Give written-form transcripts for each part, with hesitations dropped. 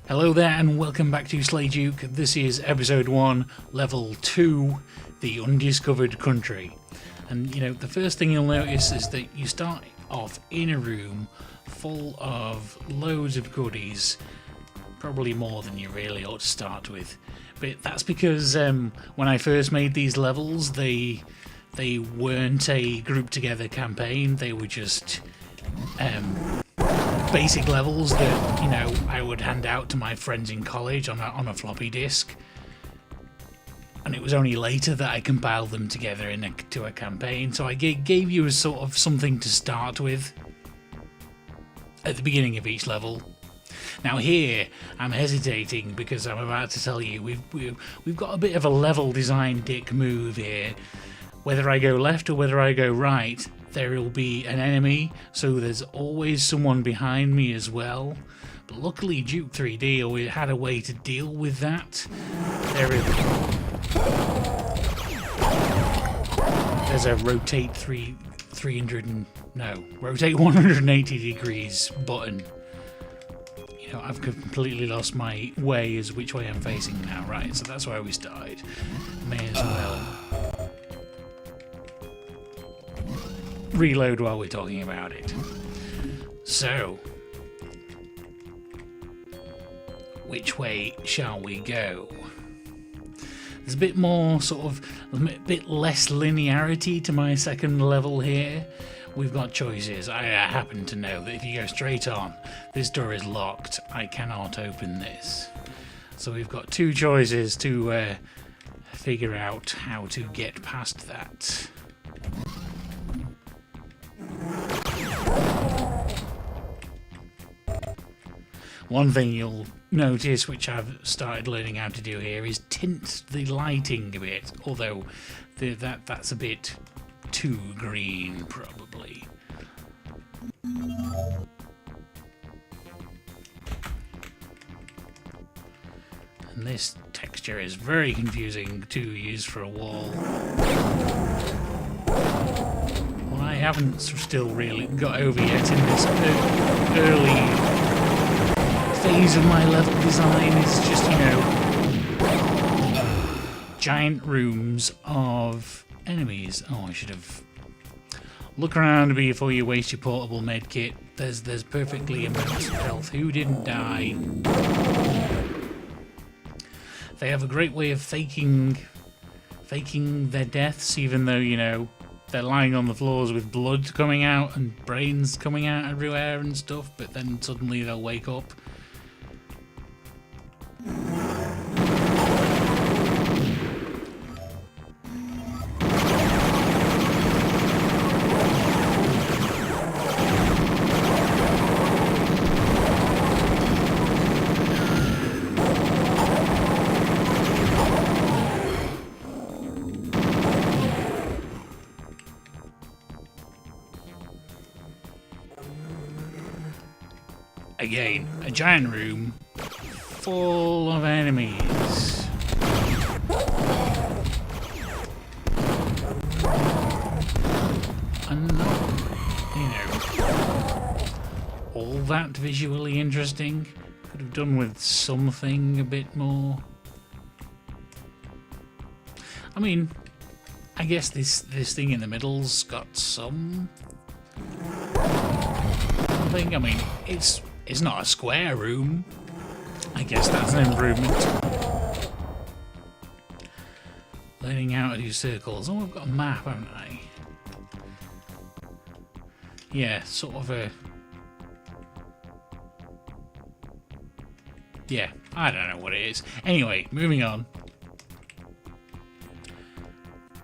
Hello there and welcome back to SlayDuke. This is episode 1, level 2, the Undiscovered Country. And you know, the first thing you'll notice is that you start off in a room full of loads of goodies, probably more than you really ought to start with. But that's because when I first made these levels, they weren't a group together campaign, they were just basic levels that, you know, I would hand out to my friends in college on a floppy disk, and it was only later that I compiled them together into a campaign. So I gave you a sort of something to start with at the beginning of each level. Now here I'm hesitating because I'm about to tell you we've got a bit of a level design dick move here. Whether I go left or whether I go right, there will be an enemy, so there's always someone behind me as well. But luckily Duke 3D had a way to deal with that. There's a rotate rotate 180 degrees button. You know, I've completely lost my way as which way I'm facing now, right? So that's where we started. May as well reload while we're talking about it. So, which way shall we go? There's a bit more a bit less linearity to my second level here. We've got choices. I happen to know that if you go straight on, this door is locked. I cannot open this. So we've got two choices to figure out how to get past that. One thing you'll notice, which I've started learning how to do here, is tint the lighting a bit, although that's a bit too green, probably. And this texture is very confusing to use for a wall. What I haven't still really got over yet in this early phase of my level design is just, you know, giant rooms of enemies. Oh, I should have look around before you waste your portable med kit. There's perfectly amounts of health. Who didn't die? They have a great way of faking their deaths, even though, you know, they're lying on the floors with blood coming out and brains coming out everywhere and stuff, but then suddenly they'll wake up. Again, a giant room full of enemies. And not, you know, all that visually interesting. Could have done with something a bit more. I mean, I guess this thing in the middle's got some thing. I mean, it's not a square room. I guess that's an improvement. Learning how to do circles. Oh, I've got a map, haven't I? Yeah, sort of a... Yeah, I don't know what it is. Anyway, moving on.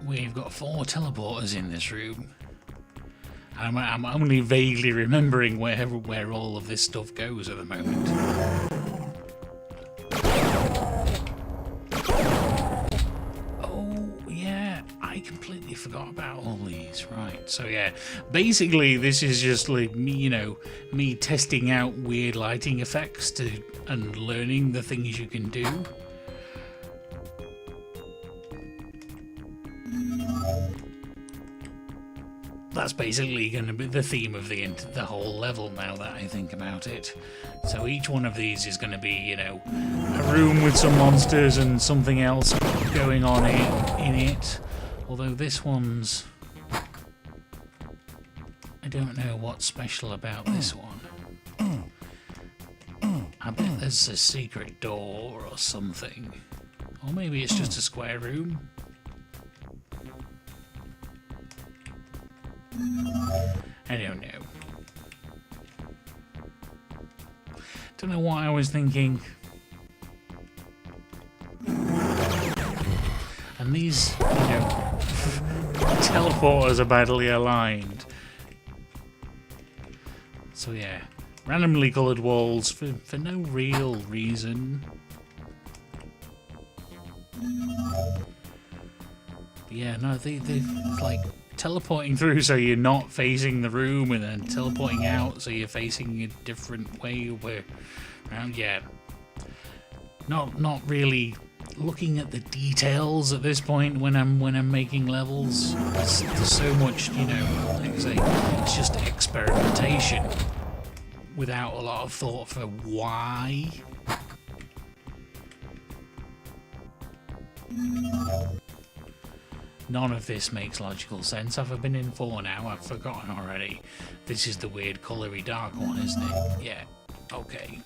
We've got 4 teleporters in this room. I'm only vaguely remembering where all of this stuff goes at the moment. Oh, yeah, I completely forgot about all these. Right, so yeah, basically this is just like me, you know, me testing out weird lighting effects and learning the things you can do. that's basically going to be the theme of the whole level now that I think about it. So each one of these is going to be, you know, a room with some monsters and something else going on in it. Although this one's... I don't know what's special about this one. I bet there's a secret door or something. Or maybe it's just a square room. I don't know. Don't know what I was thinking. And these, you know, teleporters are badly aligned. So yeah, randomly coloured walls for no real reason. But yeah, no, they're like teleporting through so you're not facing the room, and then teleporting out so you're facing a different way around. Yeah, not really looking at the details at this point when I'm making levels. There's so much, you know, like I say, it's just experimentation without a lot of thought for why. None of this makes logical sense. Have I been in 4 now? I've forgotten already. This is the weird coloury dark one, isn't it? Yeah. Okay.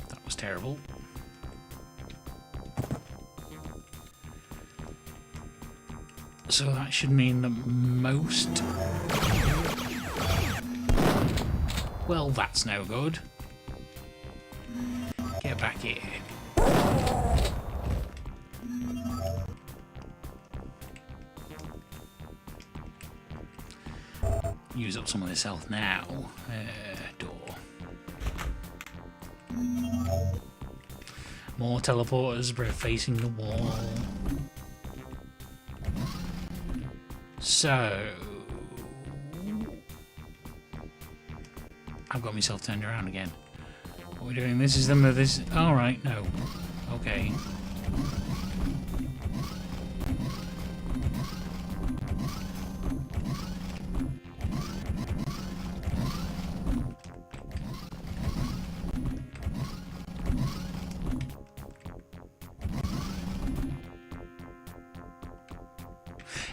That was terrible. So that should mean that most... Well, that's no good. Get back here. Use up some of this health now. Door. More teleporters facing the wall. So... I've got myself turned around again. What are we doing? This is them of this... Alright, no. Okay.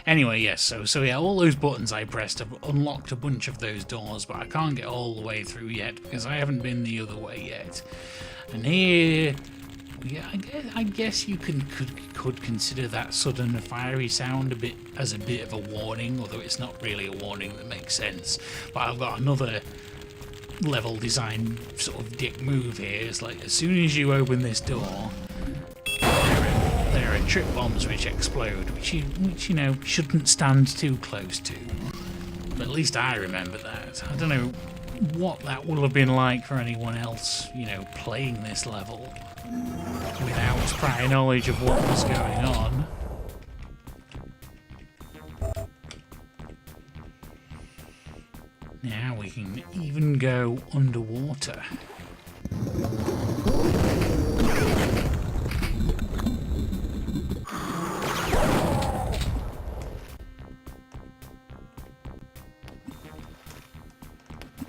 Anyway, yes, so yeah, all those buttons I pressed have unlocked a bunch of those doors, but I can't get all the way through yet because I haven't been the other way yet. And here, yeah, I guess you could consider that sudden fiery sound a bit of a warning, although it's not really a warning that makes sense. But I've got another level design sort of dick move here. It's like as soon as you open this door, there are trip bombs which explode, which you know shouldn't stand too close to. But at least I remember that. I don't know what that will have been like for anyone else, you know, playing this level without prior knowledge of what was going on. Now we can even go underwater.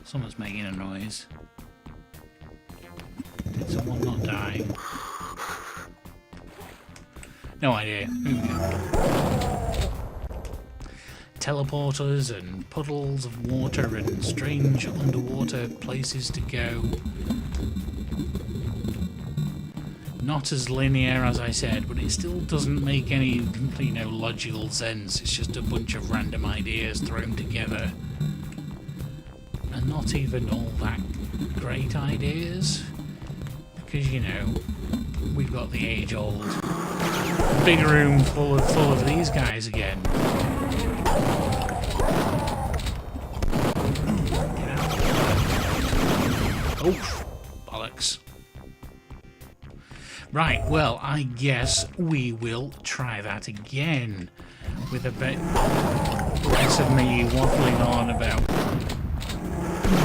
Someone's making a noise. Did someone not die? No idea. Here we go. Teleporters and puddles of water and strange underwater places to go. Not as linear as I said, but it still doesn't make any, you know, logical sense. It's just a bunch of random ideas thrown together. And not even all that great ideas, because you know we've got the age-old big room full of these guys again. Oh, bollocks! Right, well, I guess we will try that again with a bit less of me waffling on about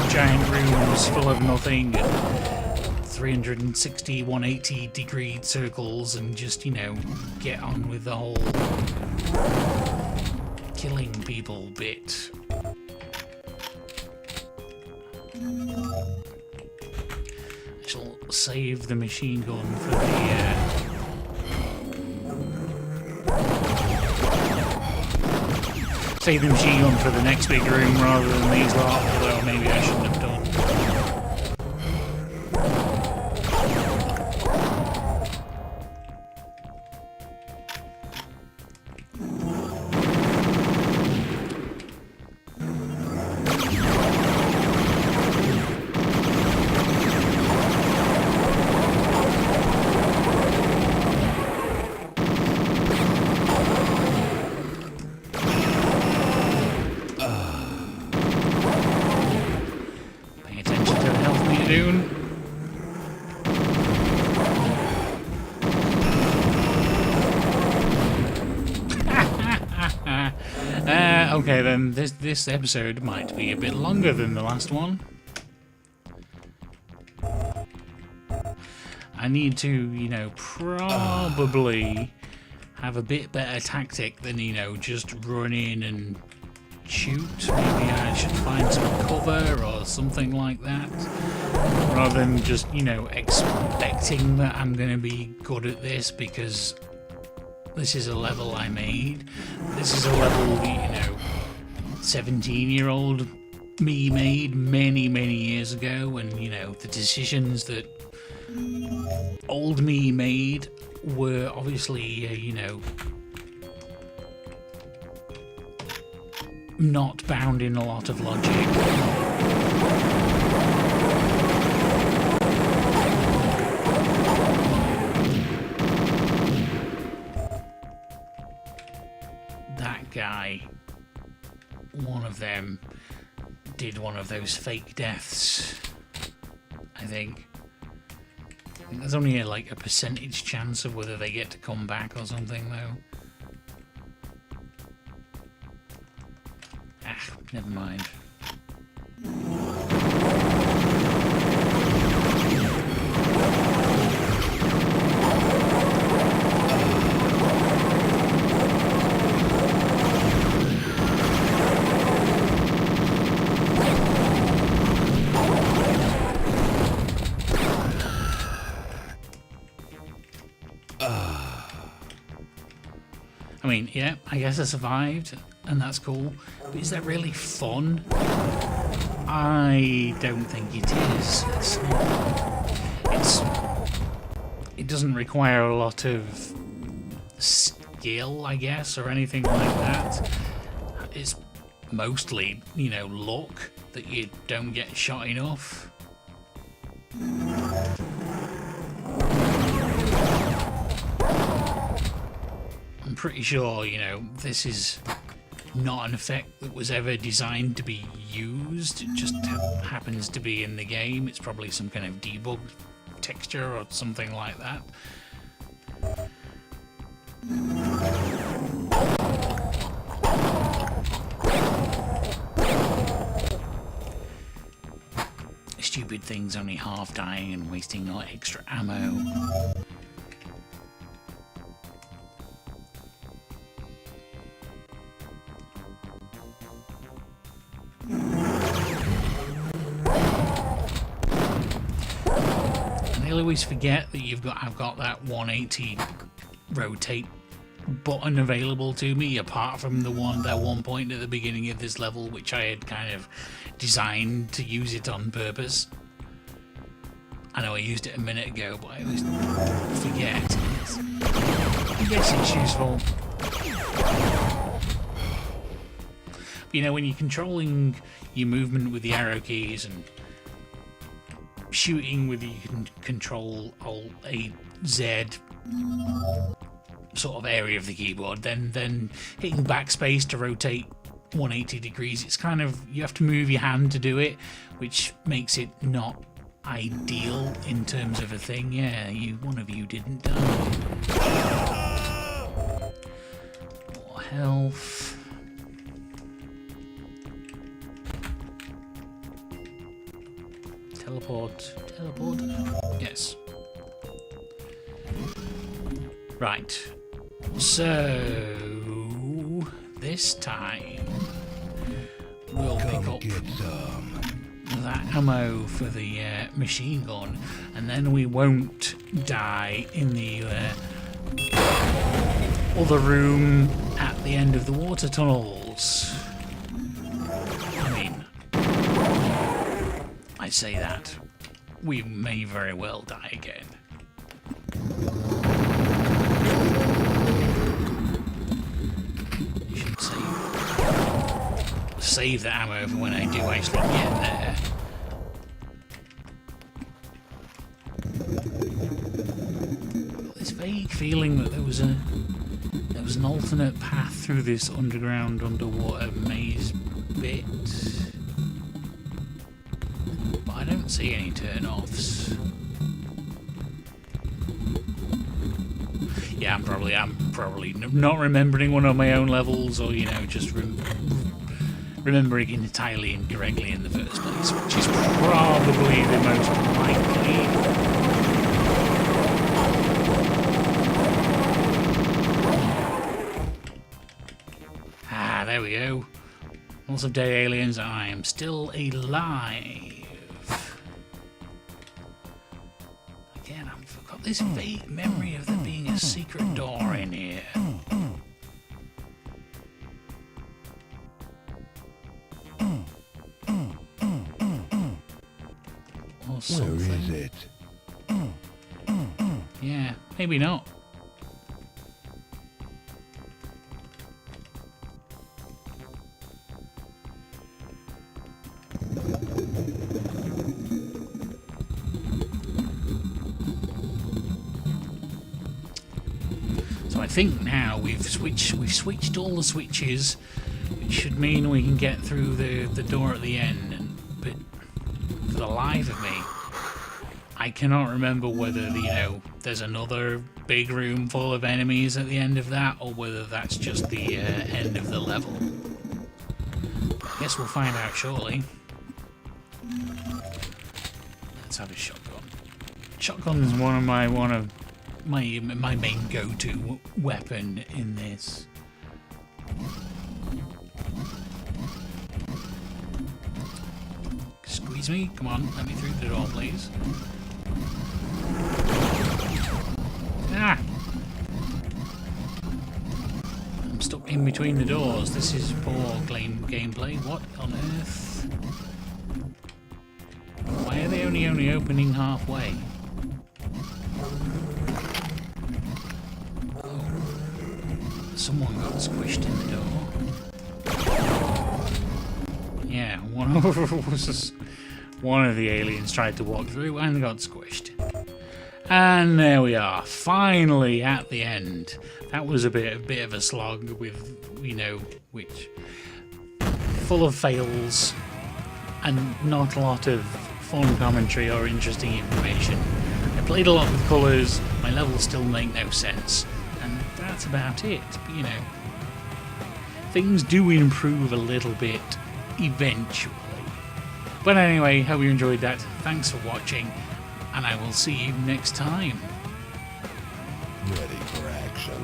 giant rooms full of nothing and 360, 180 degree circles and just, you know, get on with the whole killing people bit. I shall save the machine gun for the save the machine gun for the next big room rather than these lot, although maybe I shouldn't have done. Okay, then this episode might be a bit longer than the last one. I need to, you know, probably have a bit better tactic than, you know, just run in and shoot. Maybe I should find some cover or something like that, rather than just, you know, expecting that I'm going to be good at this because this is a level I made. This is a level that, you know, 17-year-old me made many, many years ago, and, you know, the decisions that old me made were obviously, you know, not bound in a lot of logic. That guy, one of them, did one of those fake deaths, I think. There's only like a percentage chance of whether they get to come back or something, though. Never mind. I mean, yeah, I guess I survived, and that's cool. But is that really fun? I don't think it is. It doesn't require a lot of skill, I guess, or anything like that. It's mostly, you know, luck that you don't get shot enough. I'm pretty sure, you know, this is not an effect that was ever designed to be used. It just happens to be in the game. It's probably some kind of debug texture or something like that. Stupid things only half dying and wasting all extra ammo. I always forget that I've got that 180 rotate button available to me, apart from that one point at the beginning of this level, which I had kind of designed to use it on purpose. I know I used it a minute ago, but I always forget. I guess it's useful. But, you know, when you're controlling your movement with the arrow keys and shooting with, you can control Alt A Z sort of area of the keyboard, then hitting backspace to rotate 180 degrees, it's kind of, you have to move your hand to do it, which makes it not ideal in terms of a thing. Yeah, one of you didn't die. More health. Teleport. Yes. Right. So this time we'll pick up that ammo for the machine gun, and then we won't die in the other room at the end of the water tunnels. I mean, I say that. We may very well die again. You should save the ammo for when I do actually get there. Got this vague feeling that there was an alternate path through this underwater maze bit. But I don't see any turn-offs. Yeah, I'm probably not remembering one of my own levels, or just remembering it entirely incorrectly in the first place, which is probably the most likely. Ah, there we go. Lots of dead aliens, and I am still alive. Again, I've got this vague memory of there being a secret door in here. Or something. Where is it? Yeah, maybe not. So I think now we've switched all the switches, which should mean we can get through the door at the end. But for the life of me, I cannot remember whether there's another big room full of enemies at the end of that, or whether that's just the end of the level. I guess we'll find out shortly. Let's have a shotgun. Shotgun's one of my main go-to weapon in this. Squeeze me, come on, let me through the door, please. Ah! I'm stuck in between the doors. This is poor gameplay. What on earth? Why are they only opening halfway? Oh. Someone got squished in the door. Yeah, one of the aliens tried to walk through and got squished. And there we are, finally at the end. That was a bit of a slog with, which full of fails and not a lot of fun commentary or interesting information. I played a lot with colours, my levels still make no sense, and that's about it. But, things do improve a little bit eventually. But anyway, hope you enjoyed that. Thanks for watching, and I will see you next time. Ready for action.